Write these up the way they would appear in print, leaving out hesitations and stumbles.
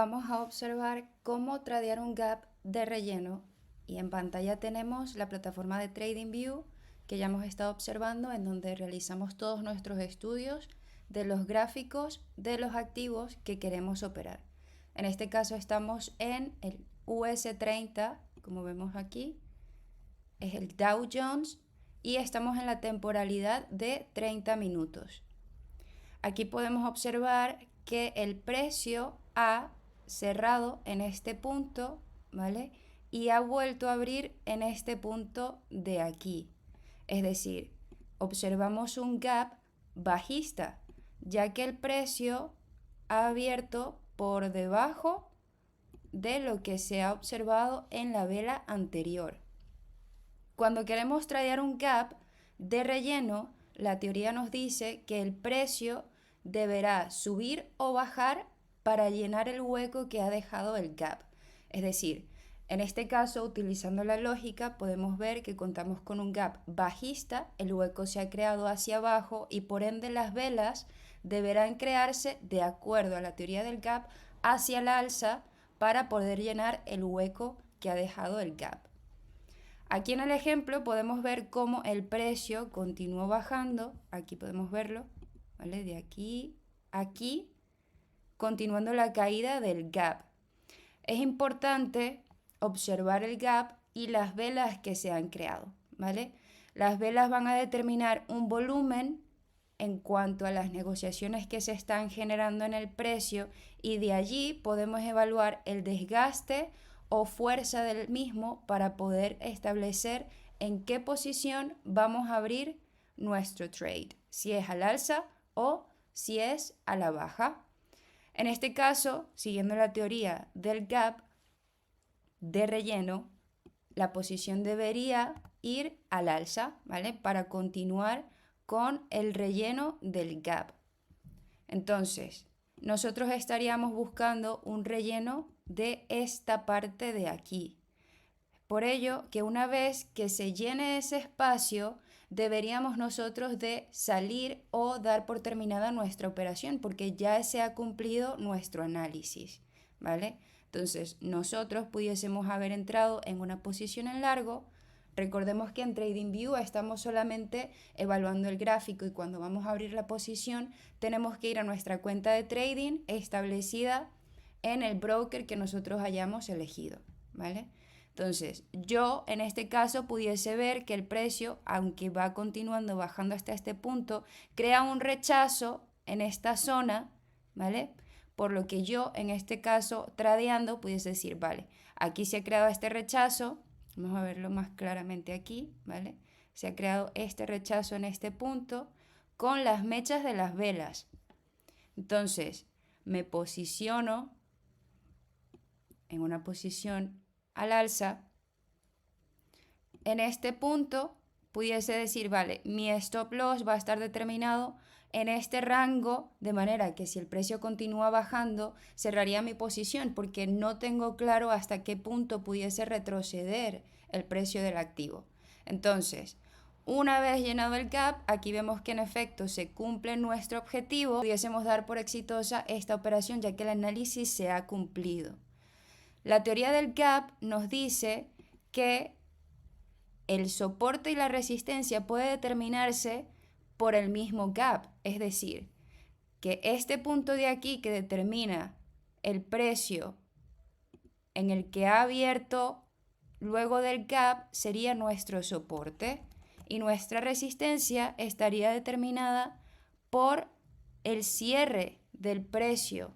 vamos a observar cómo tradear un gap de relleno y en pantalla tenemos la plataforma de TradingView que ya hemos estado observando, en donde realizamos todos nuestros estudios de los gráficos de los activos que queremos operar. En este caso estamos en el US30, como vemos aquí, es el Dow Jones y estamos en la temporalidad de 30 minutos. Aquí podemos observar que el precio ha cerrado en este punto, ¿vale? Y ha vuelto a abrir en este punto de aquí. Es decir, observamos un gap bajista, ya que el precio ha abierto por debajo de lo que se ha observado en la vela anterior. Cuando queremos tradear un gap de relleno, la teoría nos dice que el precio deberá subir o bajar para llenar el hueco que ha dejado el gap. Es decir, en este caso, utilizando la lógica, podemos ver que contamos con un gap bajista, el hueco se ha creado hacia abajo y por ende las velas deberán crearse de acuerdo a la teoría del gap hacia el alza para poder llenar el hueco que ha dejado el gap. Aquí en el ejemplo podemos ver cómo el precio continuó bajando, aquí podemos verlo, ¿vale? De aquí a aquí, continuando la caída del gap. Es importante observar el gap y las velas que se han creado, ¿vale? Las velas van a determinar un volumen en cuanto a las negociaciones que se están generando en el precio y de allí podemos evaluar el desgaste o fuerza del mismo para poder establecer en qué posición vamos a abrir nuestro trade, si es al alza o si es a la baja. En este caso, siguiendo la teoría del gap de relleno, la posición debería ir al alza, ¿vale? Para continuar con el relleno del gap. Entonces, nosotros estaríamos buscando un relleno de esta parte de aquí. Por ello, que una vez que se llene ese espacio, deberíamos nosotros de salir o dar por terminada nuestra operación, porque ya se ha cumplido nuestro análisis, ¿vale? Entonces, nosotros pudiésemos haber entrado en una posición en largo. Recordemos que en TradingView estamos solamente evaluando el gráfico y cuando vamos a abrir la posición tenemos que ir a nuestra cuenta de trading establecida en el broker que nosotros hayamos elegido, ¿vale? Entonces, yo en este caso pudiese ver que el precio, aunque va continuando bajando hasta este punto, crea un rechazo en esta zona, ¿vale? Por lo que yo en este caso, tradeando, pudiese decir, vale, aquí se ha creado este rechazo, vamos a verlo más claramente aquí, ¿vale? Se ha creado este rechazo en este punto con las mechas de las velas. Entonces, me posiciono en una posición al alza. En este punto pudiese decir, vale, mi stop loss va a estar determinado en este rango, de manera que si el precio continúa bajando, cerraría mi posición porque no tengo claro hasta qué punto pudiese retroceder el precio del activo. Entonces, una vez llenado el gap, aquí vemos que en efecto se cumple nuestro objetivo. Pudiésemos dar por exitosa esta operación ya que el análisis se ha cumplido. La teoría del gap nos dice que el soporte y la resistencia puede determinarse por el mismo gap, es decir, que este punto de aquí que determina el precio en el que ha abierto luego del gap sería nuestro soporte y nuestra resistencia estaría determinada por el cierre del precio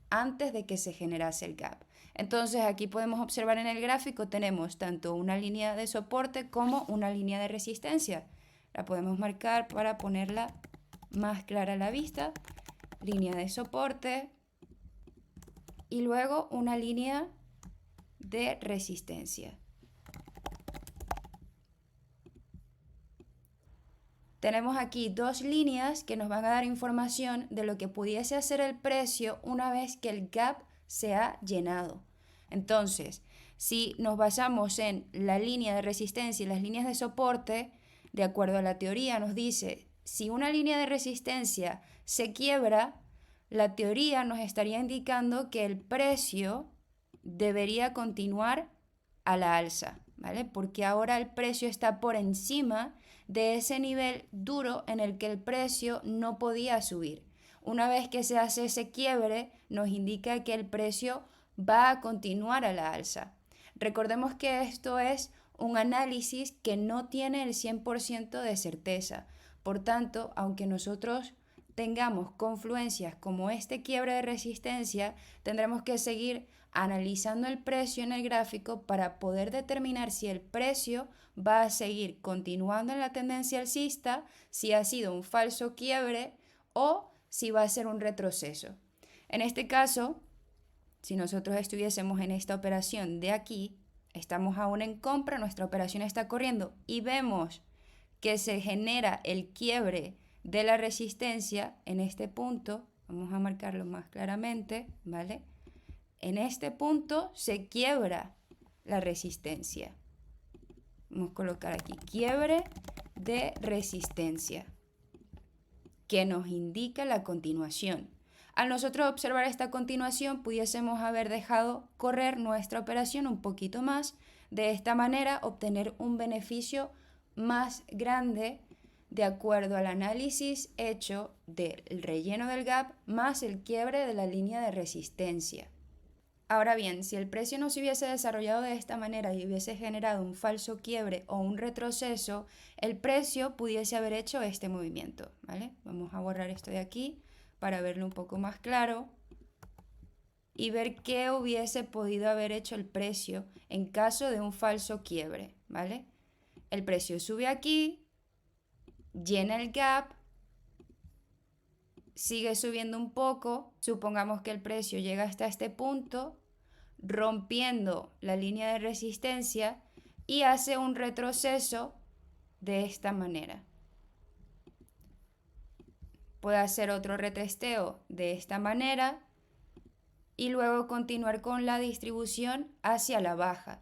antes de que se generase el gap. Entonces aquí podemos observar en el gráfico tenemos tanto una línea de soporte como una línea de resistencia. La podemos marcar para ponerla más clara a la vista. Línea de soporte y luego una línea de resistencia. Tenemos aquí dos líneas que nos van a dar información de lo que pudiese hacer el precio una vez que el gap se ha llenado. Entonces, si nos basamos en la línea de resistencia y las líneas de soporte, de acuerdo a la teoría nos dice, si una línea de resistencia se quiebra, la teoría nos estaría indicando que el precio debería continuar a la alza, ¿vale? Porque ahora el precio está por encima de ese nivel duro en el que el precio no podía subir. Una vez que se hace ese quiebre, nos indica que el precio va a continuar a la alza. Recordemos que esto es un análisis que no tiene el 100% de certeza. Por tanto, aunque nosotros tengamos confluencias como este quiebre de resistencia, tendremos que seguir analizando el precio en el gráfico para poder determinar si el precio va a seguir continuando en la tendencia alcista, si ha sido un falso quiebre o si va a ser un retroceso. En este caso, si nosotros estuviésemos en esta operación de aquí, estamos aún en compra, nuestra operación está corriendo y vemos que se genera el quiebre de la resistencia en este punto, vamos a marcarlo más claramente, ¿vale? En este punto se quiebra la resistencia. Vamos a colocar aquí quiebre de resistencia, que nos indica la continuación. Al nosotros observar esta continuación, pudiésemos haber dejado correr nuestra operación un poquito más, de esta manera obtener un beneficio más grande de acuerdo al análisis hecho del relleno del gap más el quiebre de la línea de resistencia. Ahora bien, si el precio no se hubiese desarrollado de esta manera y hubiese generado un falso quiebre o un retroceso, el precio pudiese haber hecho este movimiento, ¿vale? Vamos a borrar esto de aquí para verlo un poco más claro y ver qué hubiese podido haber hecho el precio en caso de un falso quiebre, ¿vale? El precio sube aquí, llena el gap, sigue subiendo un poco, supongamos que el precio llega hasta este punto, rompiendo la línea de resistencia y hace un retroceso de esta manera. Puede hacer otro retesteo de esta manera y luego continuar con la distribución hacia la baja.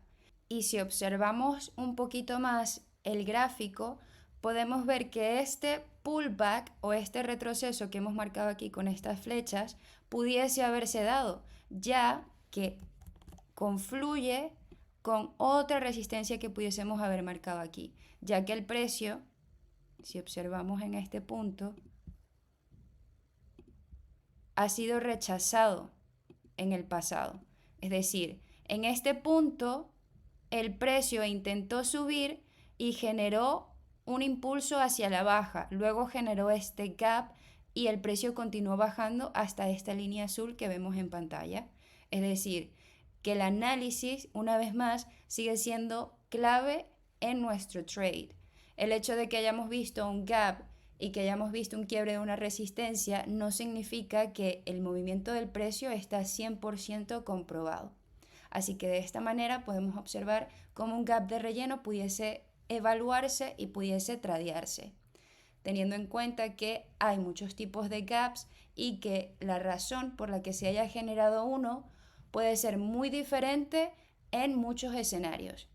Y si observamos un poquito más el gráfico, podemos ver que este pullback o este retroceso que hemos marcado aquí con estas flechas pudiese haberse dado, ya que confluye con otra resistencia que pudiésemos haber marcado aquí, ya que el precio, si observamos en este punto, ha sido rechazado en el pasado. Es decir, en este punto el precio intentó subir y generó un impulso hacia la baja, luego generó este gap y el precio continuó bajando hasta esta línea azul que vemos en pantalla. Es decir, que el análisis, una vez más, sigue siendo clave en nuestro trade. El hecho de que hayamos visto un gap y que hayamos visto un quiebre de una resistencia no significa que el movimiento del precio está 100% comprobado. Así que de esta manera podemos observar cómo un gap de relleno pudiese evaluarse y pudiese tradearse, teniendo en cuenta que hay muchos tipos de gaps y que la razón por la que se haya generado uno puede ser muy diferente en muchos escenarios.